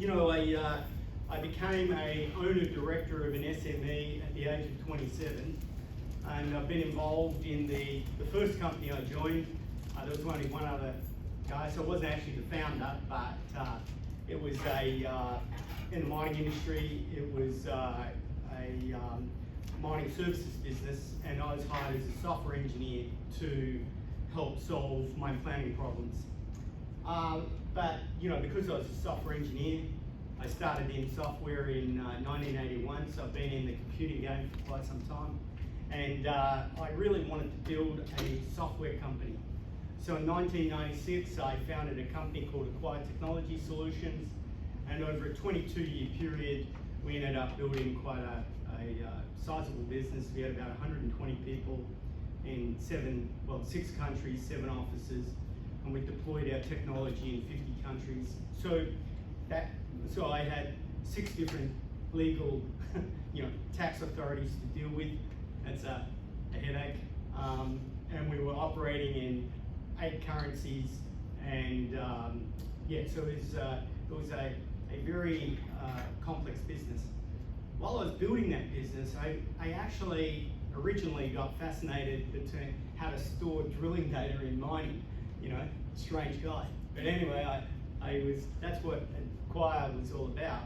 I became a owner director of an SME at the age of 27, and I've been involved in the first company I joined. There was only one other guy, so I wasn't actually the founder, but it was in the mining industry. It was a mining services business, and I was hired as a software engineer to help solve mine planning problems. But because I was a software engineer, I started in software in 1981, so I've been in the computing game for quite some time. And I really wanted to build a software company. So in 1996, I founded a company called Acquired Technology Solutions, and over a 22-year period, we ended up building quite a sizable business. We had about 120 people in 6 countries, 7 offices, and we deployed our technology in 50 countries. So I had 6 different legal, tax authorities to deal with. That's a headache. And we were operating in 8 currencies, and so it was a very complex business. While I was building that business, I actually originally got fascinated between how to store drilling data in mining. Strange guy. But anyway, that's what Acquire was all about.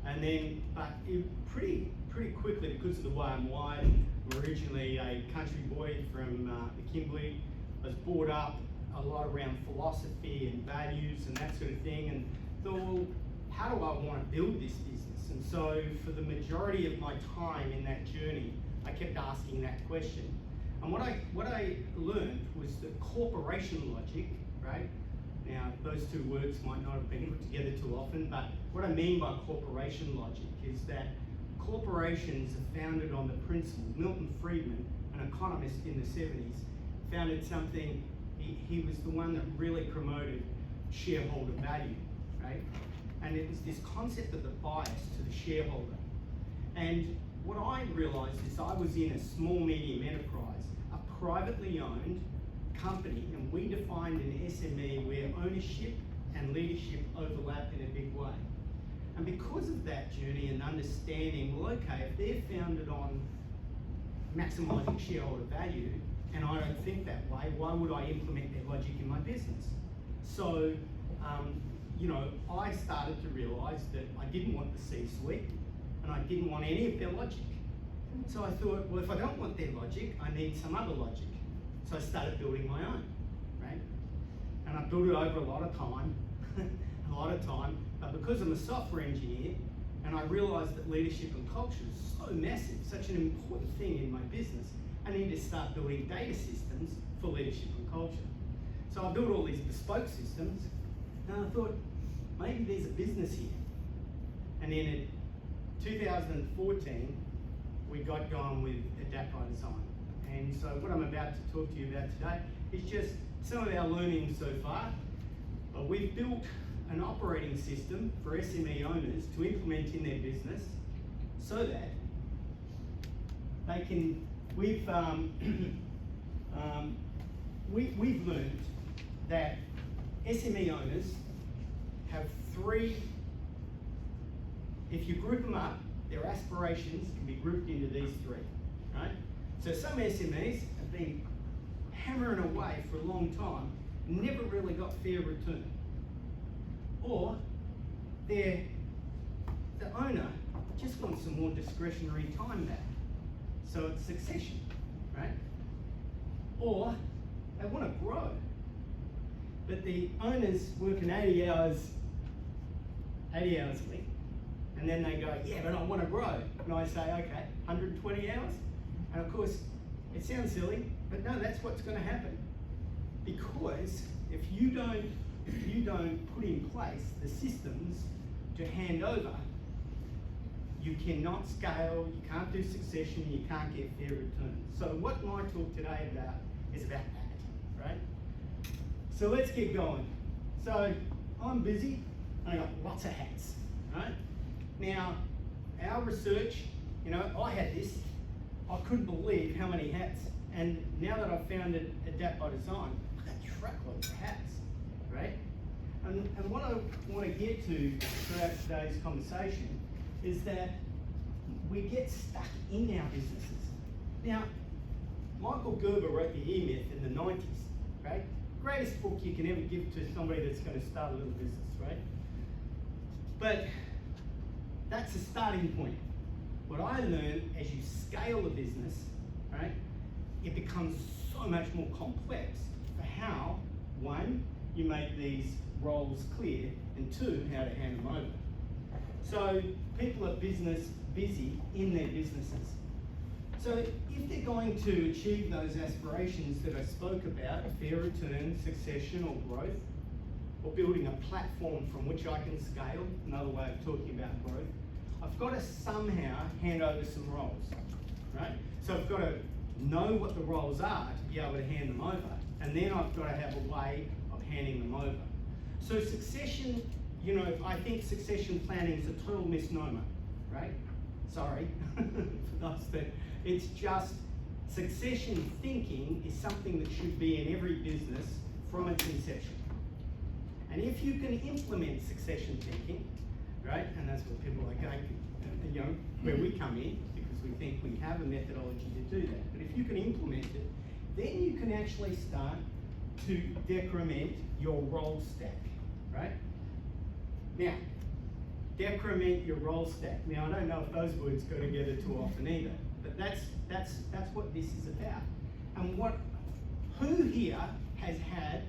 And then, but pretty quickly, because of the way I'm wired, I'm originally a country boy from the Kimberley. I was brought up a lot around philosophy and values and that sort of thing, and thought, well, how do I want to build this business? And so for the majority of my time in that journey, I kept asking that question. And what I learned was that corporation logic, right? Now, those 2 words might not have been put together too often, but what I mean by corporation logic is that corporations are founded on the principle. Milton Friedman, an economist in the 70s, founded something. He was the one that really promoted shareholder value, right? And it was this concept of the bias to the shareholder. And what I realized is I was in a small medium enterprise, a privately owned company, and we defined an SME where ownership and leadership overlap in a big way. And because of that journey and understanding, well, okay, if they're founded on maximizing shareholder value, and I don't think that way, why would I implement their logic in my business? So, I started to realize that I didn't want the C-suite, and I didn't want any of their logic. So I thought, well, if I don't want their logic, I need some other logic. So I started building my own, right? And I built it over a lot of time, but because I'm a software engineer, and I realized that leadership and culture is so massive, such an important thing in my business, I need to start building data systems for leadership and culture. So I built all these bespoke systems, and I thought, maybe there's a business here. And then in 2014, we got going with Adapt by Design. And so what I'm about to talk to you about today is just some of our learnings so far. We've built an operating system for SME owners to implement in their business so that they can, we've learned that SME owners have 3, if you group them up, their aspirations can be grouped into these 3, right? So some SMEs have been hammering away for a long time, never really got fair return. Or the owner just wants some more discretionary time back. So it's succession, right? Or they want to grow, but the owner's working 80 hours a week, and then they go, yeah, but I want to grow. And I say, okay, 120 hours? And of course, it sounds silly, but no, that's what's going to happen. Because if you don't put in place the systems to hand over, you cannot scale, you can't do succession, you can't get fair returns. So what my talk today is about that, right? So let's get going. So I'm busy, and I got lots of hats, right? Now, our research, I had this, I couldn't believe how many hats. And now that I've founded Adapt by Design, I've got truckloads of hats, right? And what I want to get to throughout today's conversation is that we get stuck in our businesses. Now, Michael Gerber wrote the E-Myth in the 90s, right? Greatest book you can ever give to somebody that's going to start a little business, right? But that's a starting point. What I learned, as you scale a business, right, it becomes so much more complex for how, one, you make these roles clear, and two, how to hand them over. So people are busy in their businesses. So if they're going to achieve those aspirations that I spoke about, fair return, succession or growth, or building a platform from which I can scale, another way of talking about growth, I've got to somehow hand over some roles, right? So I've got to know what the roles are to be able to hand them over, and then I've got to have a way of handing them over. So succession, you know, I think succession planning is a total misnomer, right? Sorry for those that, it's just succession thinking is something that should be in every business from its inception. And if you can implement succession thinking, right, and that's what people like, you know, where we come in, because we think we have a methodology to do that. But if you can implement it, then you can actually start to decrement your role stack, right? Now, decrement your role stack. Now, I don't know if those words go together too often either, but that's what this is about. And who here has had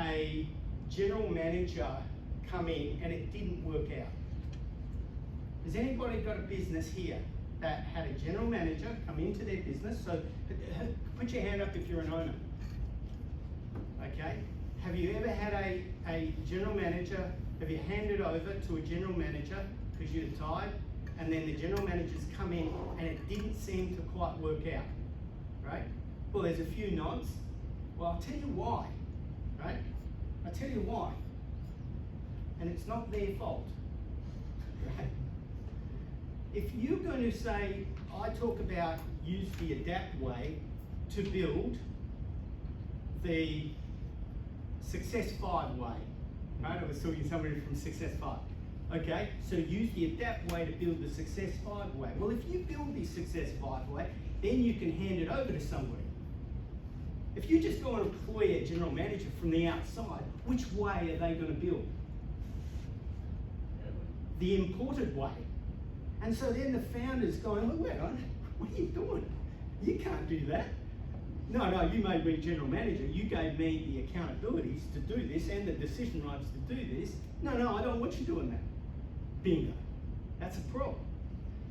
a general manager come in and it didn't work out? Has anybody got a business here that had a general manager come into their business? So put your hand up if you're an owner. Okay. Have you ever had a general manager, have you handed over to a general manager because you're tired, and then the general managers come in and it didn't seem to quite work out, right? Well, there's a few nods. Well, I'll tell you why, right? I'll tell you why. And it's not their fault, right? If you're going to say, I talk about use the adapt way to build the Success 5 way, right? I was talking to somebody from Success 5. Okay, so use the adapt way to build the Success 5 way. Well, if you build the Success 5 way, then you can hand it over to somebody. If you just go and employ a general manager from the outside, which way are they going to build? The imported way. And so then the founder's going, well, wait on, what are you doing? You can't do that. No, you made me general manager. You gave me the accountabilities to do this and the decision rights to do this. No, I don't want you doing that. Bingo. That's a problem.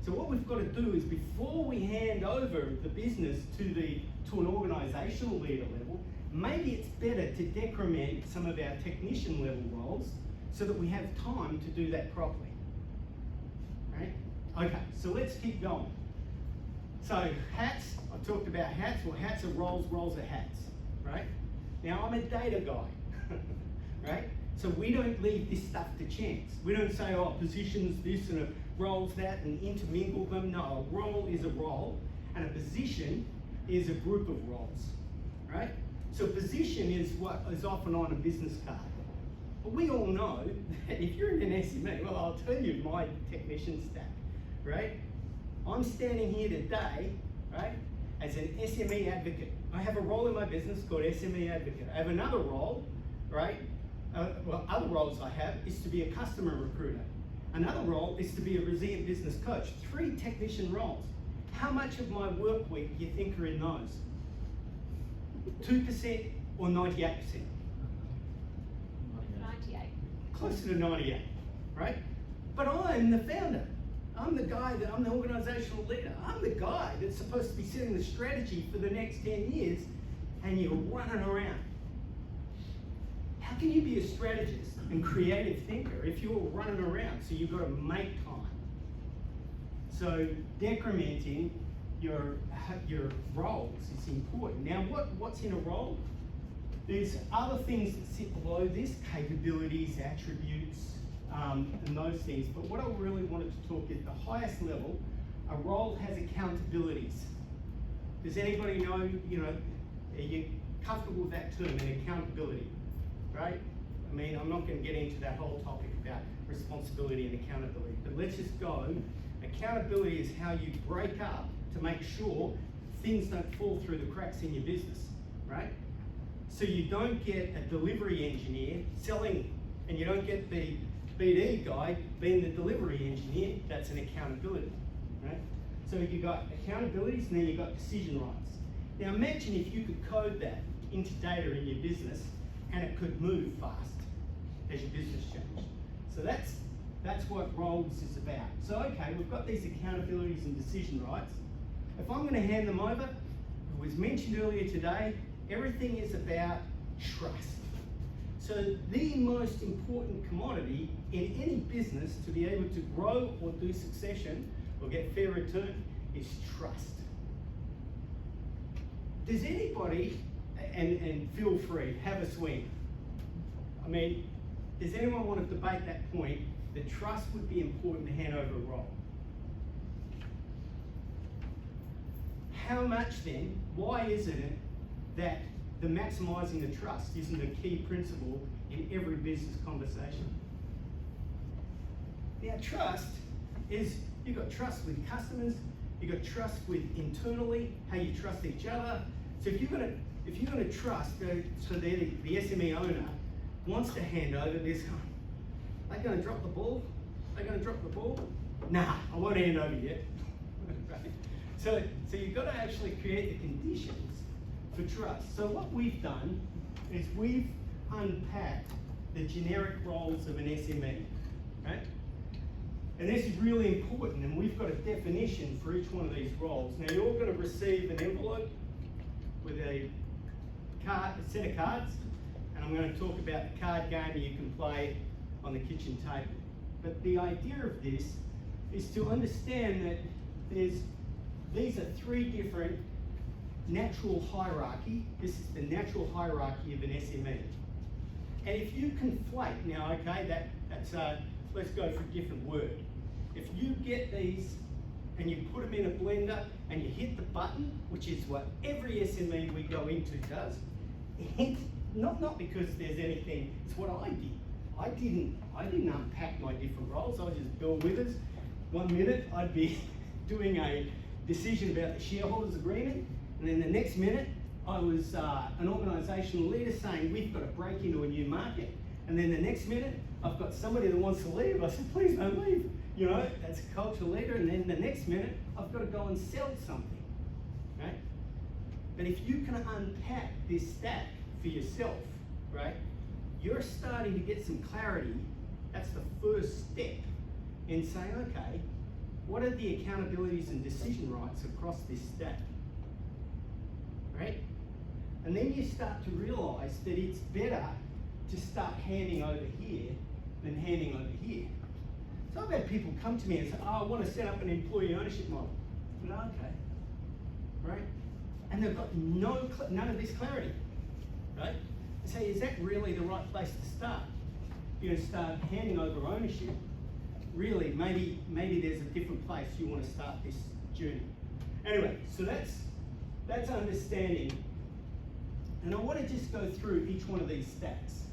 So what we've got to do is, before we hand over the business to an organisational leader level, maybe it's better to decrement some of our technician level roles so that we have time to do that properly. Right? Okay, so let's keep going. So hats, I've talked about hats. Well, hats are roles, roles are hats, right? Now, I'm a data guy, right? So we don't leave this stuff to chance. We don't say, oh, positions this and a roles that and intermingle them. No, a role is a role and a position is a group of roles, right? So position is what is often on a business card. But we all know that if you're in an SME, well, I'll tell you my technician stack, right? I'm standing here today, right, as an SME advocate. I have a role in my business called SME advocate. I have another role, right? Other roles I have is to be a customer recruiter. Another role is to be a resilient business coach. 3 technician roles. How much of my work week do you think are in those? 2% or 98%? 98. Closer to 98, right? But I'm the founder. I'm the guy I'm the organizational leader. I'm the guy that's supposed to be setting the strategy for the next 10 years, and you're running around. How can you be a strategist and creative thinker if you're running around? So you've got to make time. So decrementing your roles is important. Now, what's in a role? There's other things that sit below this, capabilities, attributes, and those things. But what I really wanted to talk at the highest level, a role has accountabilities. Does anybody know, are you comfortable with that term, an accountability, right? I mean, I'm not going to get into that whole topic about responsibility and accountability, but let's just go. Accountability is how you break up to make sure things don't fall through the cracks in your business, right? So you don't get a delivery engineer selling, and you don't get the BD guy being the delivery engineer. That's an accountability, right? So you've got accountabilities and then you've got decision rights. Now imagine if you could code that into data in your business and it could move fast as your business changed. So that's what roles is about. So okay, we've got these accountabilities and decision rights. If I'm going to hand them over, it was mentioned earlier today, everything is about trust. So the most important commodity in any business to be able to grow or do succession or get fair return is trust. Does anybody, and feel free, have a swing. I mean, does anyone want to debate that point that trust would be important to hand over a role? How much then, why isn't it that the maximising the trust isn't a key principle in every business conversation? Now trust is, you've got trust with customers, you've got trust with internally, how you trust each other. So if you're gonna trust, so the SME owner wants to hand over this, they're gonna drop the ball? They're gonna drop the ball? Nah, I won't hand over yet. Right? So you've got to actually create the conditions for trust. So what we've done is we've unpacked the generic roles of an SME, right? And this is really important, and we've got a definition for each one of these roles. Now you're all going to receive an envelope with a set of cards, and I'm going to talk about the card game that you can play on the kitchen table. But the idea of this is to understand that these are three different natural hierarchy. This is the natural hierarchy of an SME. And if you conflate, now okay, that's let's go for a different word. If you get these and you put them in a blender and you hit the button, which is what every SME we go into does, not because there's anything, it's what I did. I didn't unpack my different roles. I was just Bill Withers. 1 minute I'd be doing a decision about the shareholders agreement, and then the next minute I was an organisational leader saying we've got to break into a new market, and then the next minute I've got somebody that wants to leave. I said, please don't leave. You know, that's a cultural leader, and then the next minute I've got to go and sell something, right? But if you can unpack this stack for yourself, right, you're starting to get some clarity. That's the first step in saying, okay, what are the accountabilities and decision rights across this stack, right? And then you start to realise that it's better to start handing over here than handing over here. So I've had people come to me and say, oh, I want to set up an employee ownership model. I go, okay, right? And they've got none of this clarity, right? I say, is that really the right place to start? You know, start handing over ownership. Really, maybe there's a different place you want to start this journey. Anyway, so that's understanding. And I want to just go through each one of these stacks,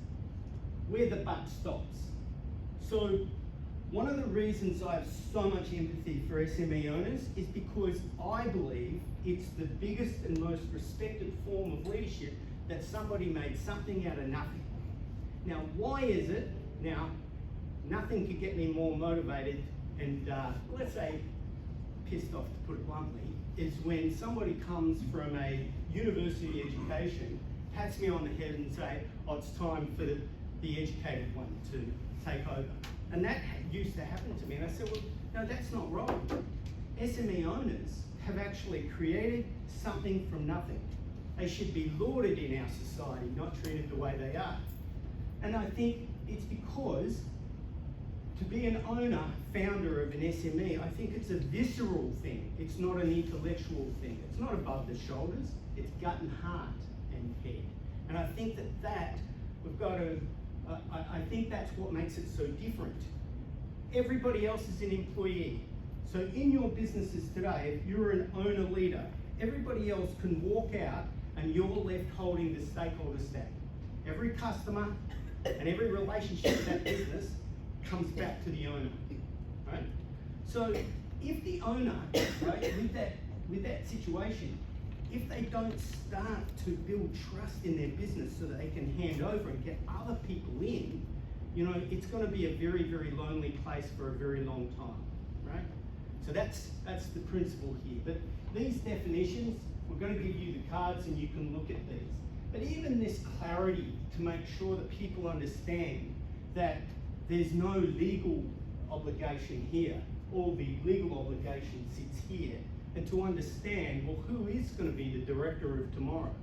where the buck stops. So one of the reasons I have so much empathy for SME owners is because I believe it's the biggest and most respected form of leadership that somebody made something out of nothing. Now, why is it? Now, nothing could get me more motivated and, let's say, pissed off, to put it bluntly, is when somebody comes from a university education, pats me on the head and say, oh, it's time for the educated one to take over. And that used to happen to me. And I said, well, no, that's not right. SME owners have actually created something from nothing. They should be lauded in our society, not treated the way they are. And I think it's because to be an owner, founder of an SME, I think it's a visceral thing. It's not an intellectual thing. It's not above the shoulders. It's gut and heart and head. And I think that we've got to, I think that's what makes it so different. Everybody else is an employee. So in your businesses today, if you're an owner leader, everybody else can walk out and you're left holding the stakeholder stack. Every customer, And every relationship with that business comes back to the owner, right? So if the owner, right, with that situation, if they don't start to build trust in their business so that they can hand over and get other people in, you know, it's going to be a very, very lonely place for a very long time, right? So that's the principle here. But these definitions, we're going to give you the cards and you can look at these. But even this clarity to make sure that people understand that there's no legal obligation here, all the legal obligation sits here, and to understand, well, who is going to be the director of tomorrow,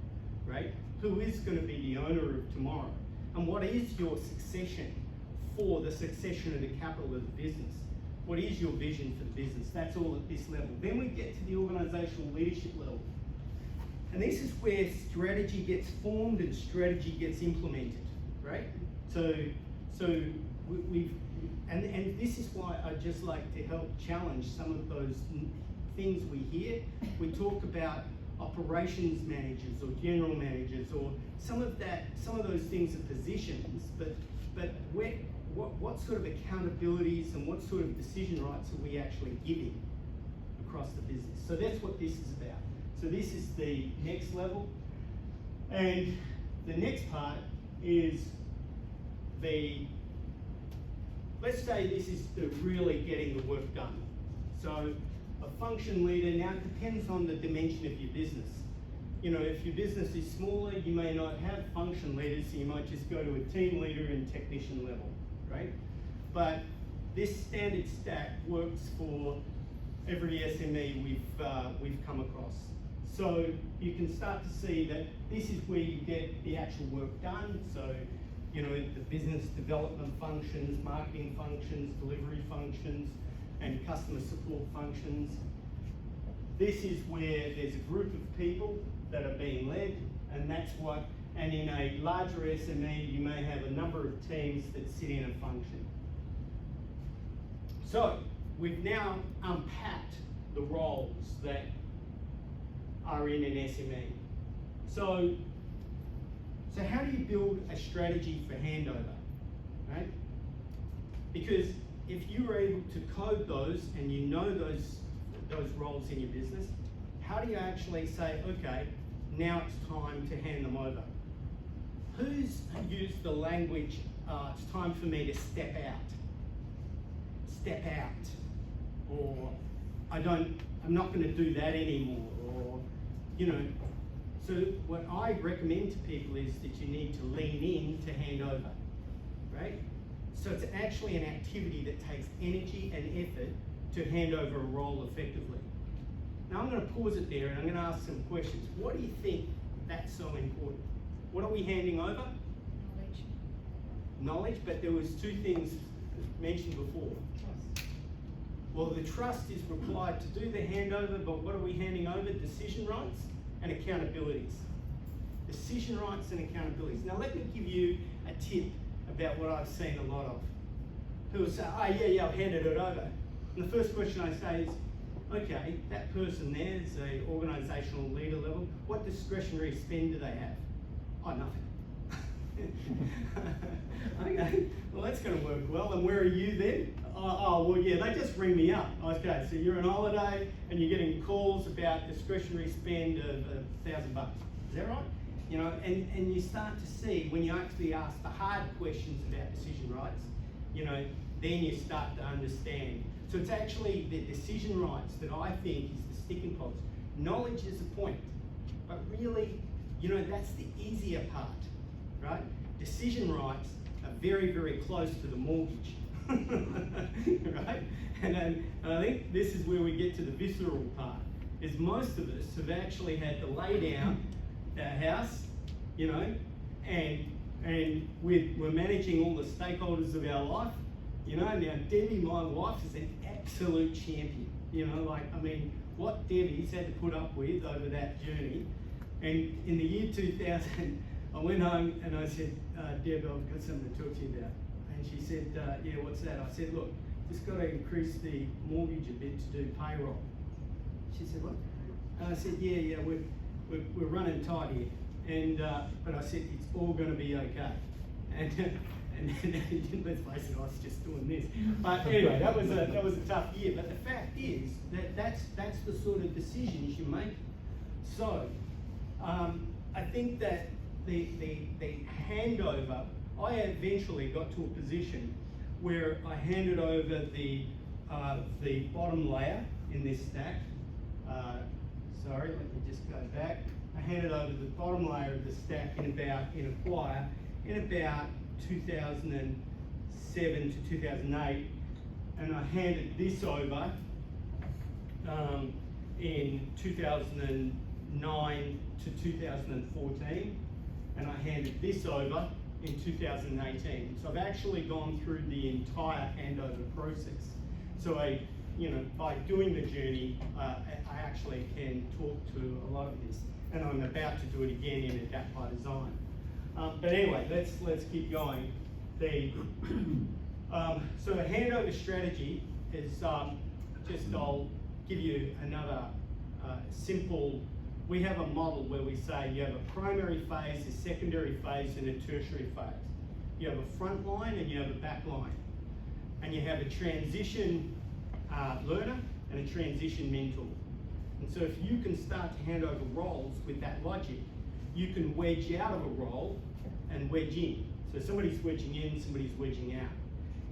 right? Who is going to be the owner of tomorrow? And what is your succession for the succession of the capital of the business? What is your vision for the business? That's all at this level. Then we get to the organizational leadership level. And this is where strategy gets formed and strategy gets implemented, right? So and this is why I just like to help challenge some of those things we hear. We talk about operations managers or general managers or some of those things are positions, but what sort of accountabilities and what sort of decision rights are we actually giving across the business? So that's what this is about. So this is the next level. And the next part is let's say this is the really getting the work done. So a function leader, now it depends on the dimension of your business. You know, if your business is smaller, you may not have function leaders, so you might just go to a team leader and technician level, right? But this standard stack works for every SME we've come across. So you can start to see that this is where you get the actual work done. So, you know, the business development functions, marketing functions, delivery functions, and customer support functions. This is where there's a group of people that are being led, and and in a larger SME, you may have a number of teams that sit in a function. So we've now unpacked the roles that are in an SME. So how do you build a strategy for handover, right? Because if you were able to code those and you know those roles in your business, how do you actually say, okay, now it's time to hand them over? Who's used the language, it's time for me to step out, or I'm not going to do that anymore, or, you know. So what I recommend to people is that you need to lean in to hand over, right? So it's actually an activity that takes energy and effort to hand over a role effectively. Now I'm going to pause it there and I'm going to ask some questions. What do you think that's so important? What are we handing over? Knowledge. Knowledge, but there was two things mentioned before. Trust. Well, the trust is required to do the handover, but what are we handing over? Decision rights and accountabilities. Decision rights and accountabilities. Now let me give you a tip about what I've seen a lot of. People say, oh yeah, I've handed it over. And the first question I say is, okay, that person there is an organisational leader level. What discretionary spend do they have? Oh, nothing. Okay, well that's going to work well. And where are you then? Oh, well yeah, they just ring me up. Okay, so you're on holiday and you're getting calls about discretionary spend of $1,000. Is that right? You know, and you start to see when you actually ask the hard questions about decision rights, you know, then you start to understand. So it's actually the decision rights that I think is the sticking points. Knowledge is the point, but really, you know, that's the easier part, right? Decision rights are very, very close to the mortgage, right? And I think this is where we get to the visceral part, is most of us have actually had to lay down our house, you know, and we're managing all the stakeholders of our life, you know. Now Debbie, my wife, is an absolute champion, you know, like, I mean, what Debbie's had to put up with over that journey. And in the year 2000, I went home and I said, Deb, I've got something to talk to you about. And she said, yeah, what's that? I said, look, just got to increase the mortgage a bit to do payroll. She said, what? And I said, yeah, we're running tight here. And but I said, it's all going to be okay. and then let's face it, I was just doing this. But anyway, that was a tough year. But the fact is that's the sort of decisions you make. So I think that the handover, I eventually got to a position where I handed over the bottom layer in this stack. Sorry, let me just go back. I handed over the bottom layer of the stack in Acquire in about 2007 to 2008, and I handed this over in 2009 to 2014, and I handed this over in 2018. So I've actually gone through the entire handover process. So by doing the journey, I actually can talk to a lot of this, and I'm about to do it again in Adapt by Design. But anyway, let's keep going. So the handover strategy is I'll give you another simple. We have a model where we say you have a primary phase, a secondary phase, and a tertiary phase. You have a front line and you have a back line, and you have a transition learner and a transition mentor. And so if you can start to hand over roles with that logic, you can wedge out of a role and wedge in. So somebody's wedging in, somebody's wedging out.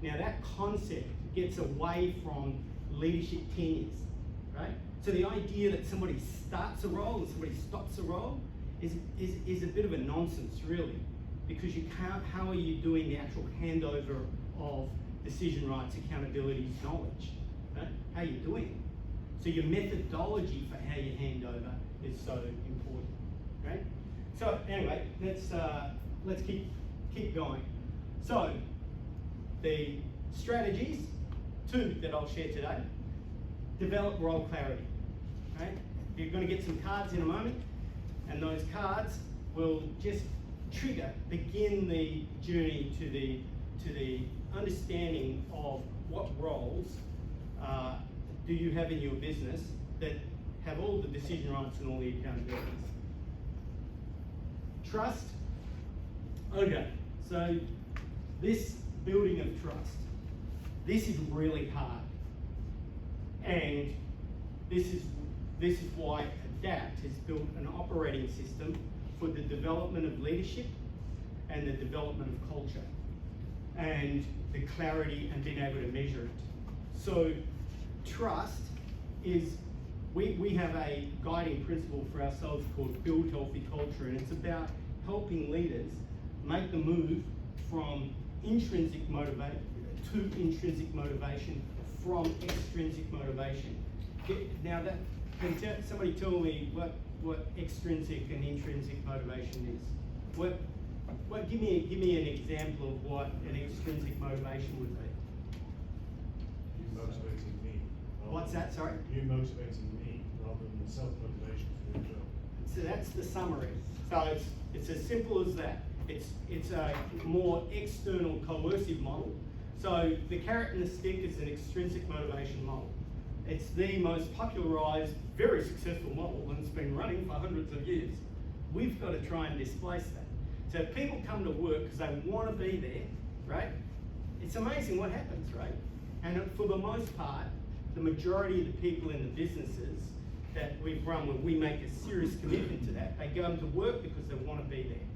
Now that concept gets away from leadership tenures, right? So the idea that somebody starts a role and somebody stops a role is a bit of a nonsense, really, because you can't. How are you doing the actual handover of decision rights, accountabilities, knowledge? Right? How are you doing it? So your methodology for how you hand over is so important, right? So anyway, let's keep going. So the strategies, 2 that I'll share today. Develop role clarity. Right? You're going to get some cards in a moment, and those cards will just begin the journey to the understanding of what roles do you have in your business that have all the decision rights and all the accountabilities. Trust. Okay, so this building of trust, this is really hard, and this is why Adapt has built an operating system for the development of leadership and the development of culture and the clarity and being able to measure it. So trust is, we have a guiding principle for ourselves called Build Healthy Culture, and it's about helping leaders make the move from intrinsic motivation to intrinsic motivation from extrinsic motivation. Now can somebody tell me what extrinsic and intrinsic motivation is? Give me an example of what an extrinsic motivation would be. You motivating me. What's that, sorry? You motivating me rather than self-motivation for your job. So that's the summary. So it's as simple as that. It's a more external coercive model. So the carrot and the stick is an extrinsic motivation model. It's the most popularized, very successful model, and it's been running for hundreds of years. We've got to try and displace that. So if people come to work because they want to be there, right? It's amazing what happens, right? And for the most part, the majority of the people in the businesses that we've run, where we make a serious commitment to that, they go to work because they want to be there,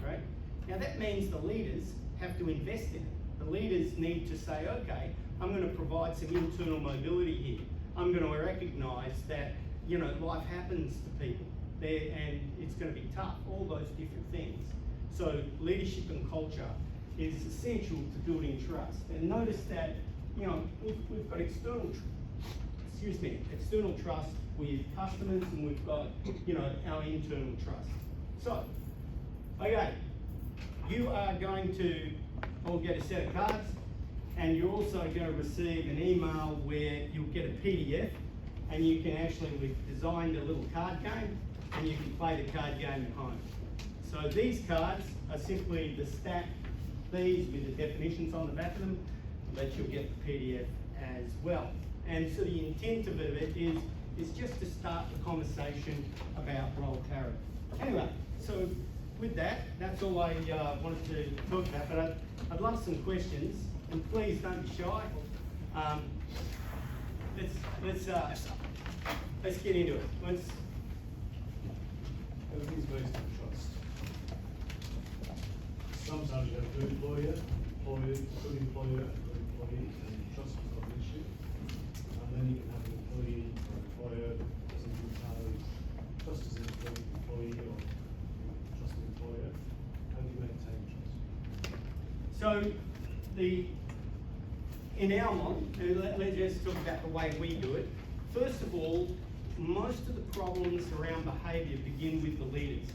right? Now that means the leaders have to invest in it. The leaders need to say, okay, I'm going to provide some internal mobility here. I'm going to recognize that, life happens to people there and it's going to be tough, all those different things. So leadership and culture is essential to building trust. And notice that, we've got external trust with customers, and we've got, our internal trust. So, okay, you are going to all get a set of cards, and you're also going to receive an email where you'll get a PDF, and you can we've designed a little card game, and you can play the card game at home. So these cards are simply the stack, these with the definitions on the back of them, but you'll get the PDF as well. And so the intent of it is just to start the conversation about role clarity. Anyway, so with that, that's all I wanted to talk about, but I'd love some questions, and please don't be shy. Let's get into it. Everything's based on trust. Sometimes you have a good employer, good employer, and good employee, and trust is not an issue. And then you can have an employee or employer that doesn't entirely trust as an employee or trust an employer. How do you maintain trust? So, in our model, let's just talk about the way we do it. First of all, most of the problems around behaviour begin with the leaders.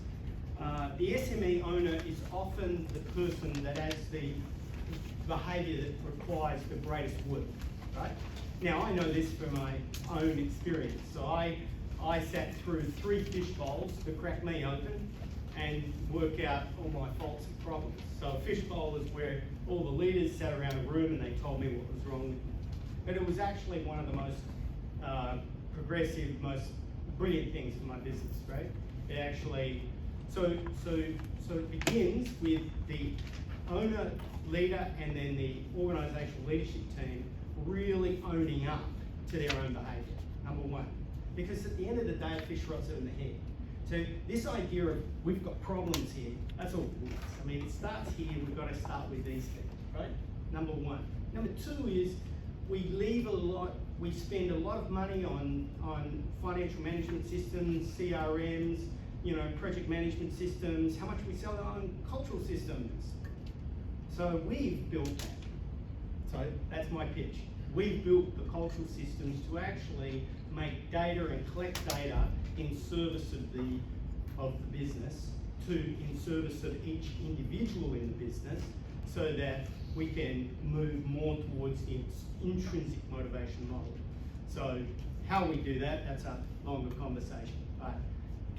The SME owner is often the person that has the behaviour that requires the greatest work, right? Now, I know this from my own experience. So I sat through 3 fish bowls to crack me open and work out all my faults and problems. So a fish bowl is where all the leaders sat around a room and they told me what was wrong with me. But it was actually one of the most progressive, most brilliant things for my business, right? It actually, so it begins with the owner, leader, and then the organisational leadership team really owning up to their own behaviour, number one. Because at the end of the day, a fish rots it in the head. So this idea of we've got problems here, that's all it is. I mean, it starts here, we've got to start with these things, right? Number one. Number two is we spend a lot of money on financial management systems, CRMs, project management systems, how much we sell on cultural systems. So we've built that. So that's my pitch. We've built the cultural systems to actually make data and collect data in service of the business, in service of each individual in the business, so that we can move more towards the intrinsic motivation model. So how we do that, that's a longer conversation. But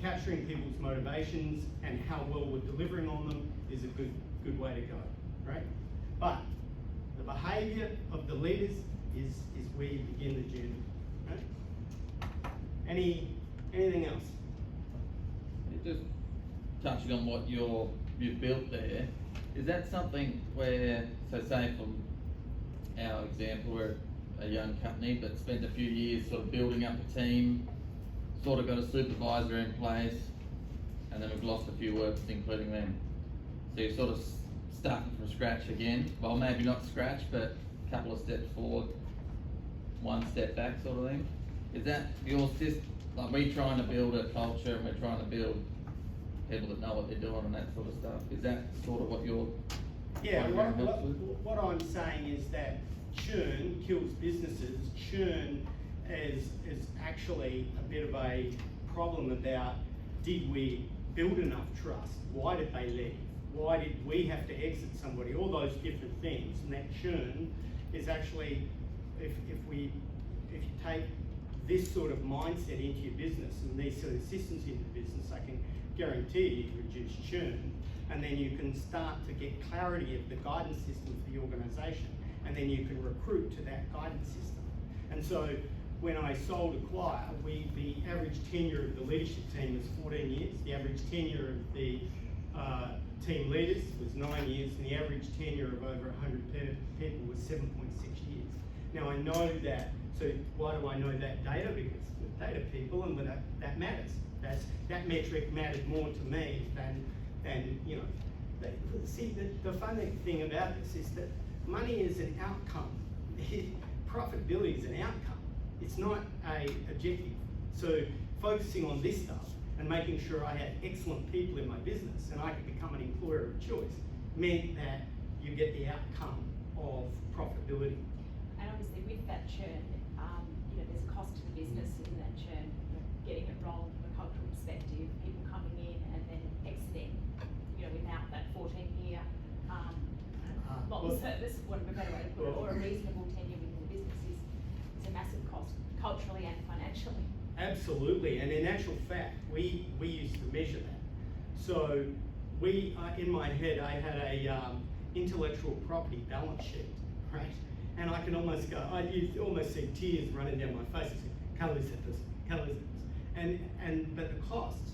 capturing people's motivations and how well we're delivering on them is a good way to go, right? But the behaviour of the leaders is where you begin the journey, right? Anything else? Just touching on what you've built there, is that something where, so say from our example, we're a young company but spent a few years sort of building up a team, sort of got a supervisor in place, and then we've lost a few workers, including them. So you're sort of starting from scratch again. Well, maybe not scratch, but a couple of steps forward, one step back sort of thing. Is that your system? Like, we're trying to build a culture and we're trying to build people that know what they're doing and that sort of stuff. Is that sort of what your program helps with? What I'm saying is that churn kills businesses. Churn is actually a bit of a problem about, did we build enough trust? Why did they leave? Why did we have to exit somebody? All those different things. And that churn is actually, if you take this sort of mindset into your business and these sort of systems into the business, I can guarantee you reduce churn, and then you can start to get clarity of the guidance system for the organisation, and then you can recruit to that guidance system. And so when I sold Acquire, the average tenure of the leadership team was 14 years, the average tenure of the team leaders was 9 years, and the average tenure of over 100 people was 7.6 years. Now I know that. So why do I know that data? Because with data people, and that matters. That metric mattered more to me than see, the funny thing about this is that money is an outcome. Profitability is an outcome. It's not an objective. So focusing on this stuff and making sure I had excellent people in my business and I could become an employer of choice meant that you get the outcome of profitability. And obviously with that churn, there's a cost to the business in that churn, getting it wrong from a cultural perspective, people coming in and then exiting, without that 14-year model service, whatever a better way to put it, or a reasonable tenure within the business is a massive cost, culturally and financially. Absolutely, and in actual fact, we used to measure that. So in my head, I had a intellectual property balance sheet, right? And I can almost go, you almost see tears running down my face. I say, can't lose that person, can't lose that person. But the costs,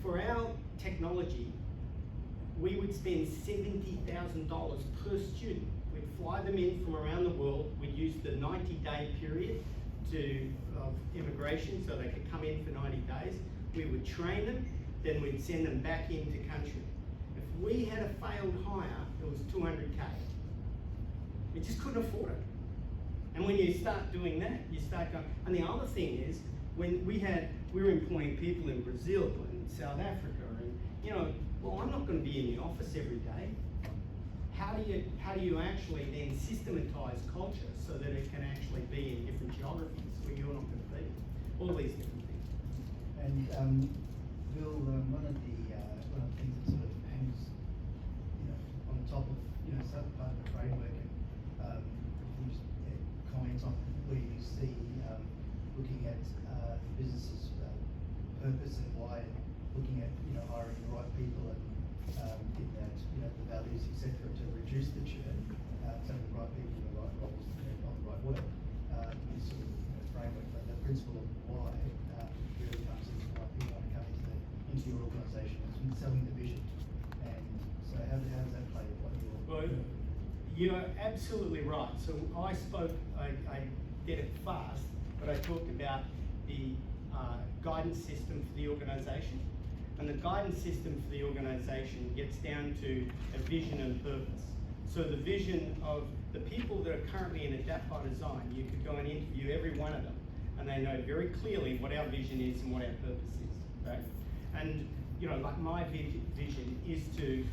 for our technology, we would spend $70,000 per student. We'd fly them in from around the world. We'd use the 90-day period of immigration, so they could come in for 90 days. We would train them, then we'd send them back into country. If we had a failed hire, it was $200K. We just couldn't afford it. And when you start doing that, you start going, and the other thing is, when we were employing people in Brazil and South Africa, and well, I'm not going to be in the office every day. How do you actually then systematize culture so that it can actually be in different geographies where you're not going to be? All these different things. And Bill, one of the things that sort of hangs, on the top of some part of the framework, and comments on where you see looking at the business's purpose and why, looking at hiring the right people and in that the values etc. to reduce the churn, so the right people in the right roles and on the right work. This sort of framework, but the principle of why really comes into why people want to come into your organisation. It's been selling the vision, and so how does that play what your? Well, you're absolutely right. So I did it fast, but I talked about the guidance system for the organisation. And the guidance system for the organisation gets down to a vision and purpose. So the vision of the people that are currently in Adapt by Design, you could go and interview every one of them, and they know very clearly what our vision is and what our purpose is, right? And like my vision is to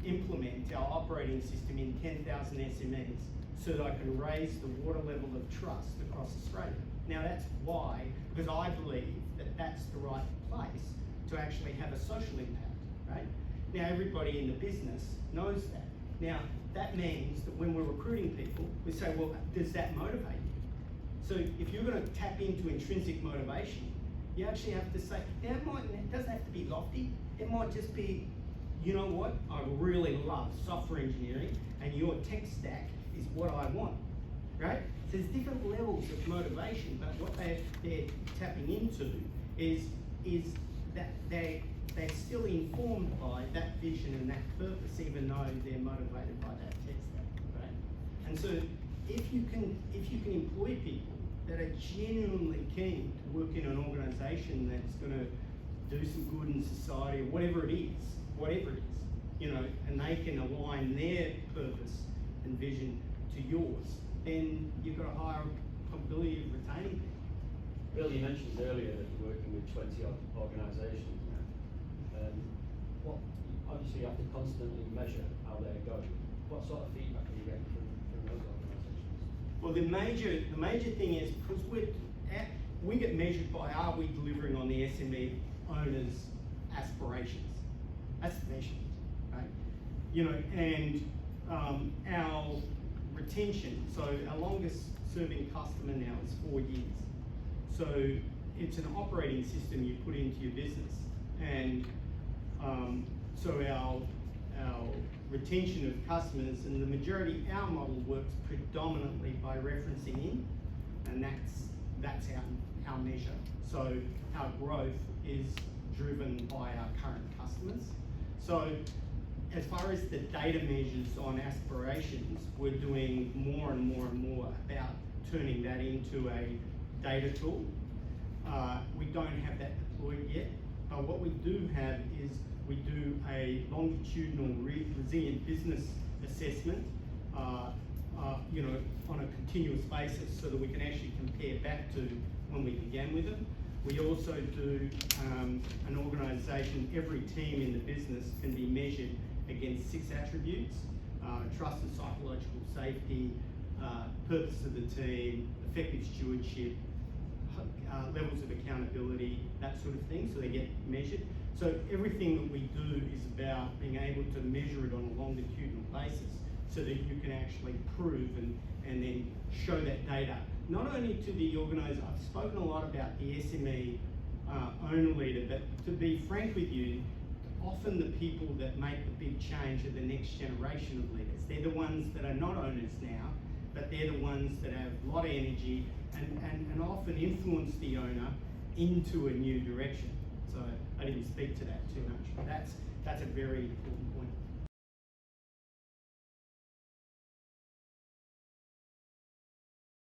implement our operating system in 10,000 SMEs so that I can raise the water level of trust across Australia. Now that's why, because I believe that that's the right place to actually have a social impact, right? Now everybody in the business knows that. Now that means that when we're recruiting people, we say, well, does that motivate you? So if you're going to tap into intrinsic motivation, you actually have to say, now it doesn't have to be lofty. It might just be, you know what, I really love software engineering and your tech stack is what I want, right? So there's different levels of motivation, but what they're tapping into is that they're still informed by that vision and that purpose, even though they're motivated by that tech stack, right? And so if you can employ people that are genuinely keen to work in an organisation that's going to do some good in society, or whatever it is, and they can align their purpose and vision to yours, then you've got a higher probability of retaining people. Bill, you mentioned earlier that you're working with 20 odd organisations now. Obviously you have to constantly measure how they're going. What sort of feedback are you getting from those organisations? Well, the major thing is, because we get measured by, are we delivering on the SME owners' aspirations? That's the measurement, right? And our retention, so our longest serving customer now is 4 years. So it's an operating system you put into your business, and so our retention of customers, and the majority, our model works predominantly by referencing in, and that's our measure. So our growth is driven by our current customers. So as far as the data measures on aspirations, we're doing more and more and more about turning that into a data tool. We don't have that deployed yet, but what we do have is we do a longitudinal resilient business assessment, on a continuous basis, so that we can actually compare back to when we began with them. We also do an organisation, every team in the business can be measured against 6 attributes: trust and psychological safety, purpose of the team, effective stewardship, levels of accountability, that sort of thing, so they get measured. So everything that we do is about being able to measure it on a longitudinal basis, so that you can actually prove and then show that data, not only to the organiser. I've spoken a lot about the SME owner leader, but to be frank with you, often the people that make the big change are the next generation of leaders. They're the ones that are not owners now, but they're the ones that have a lot of energy and often influence the owner into a new direction. So I didn't speak to that too much, but that's a very important point.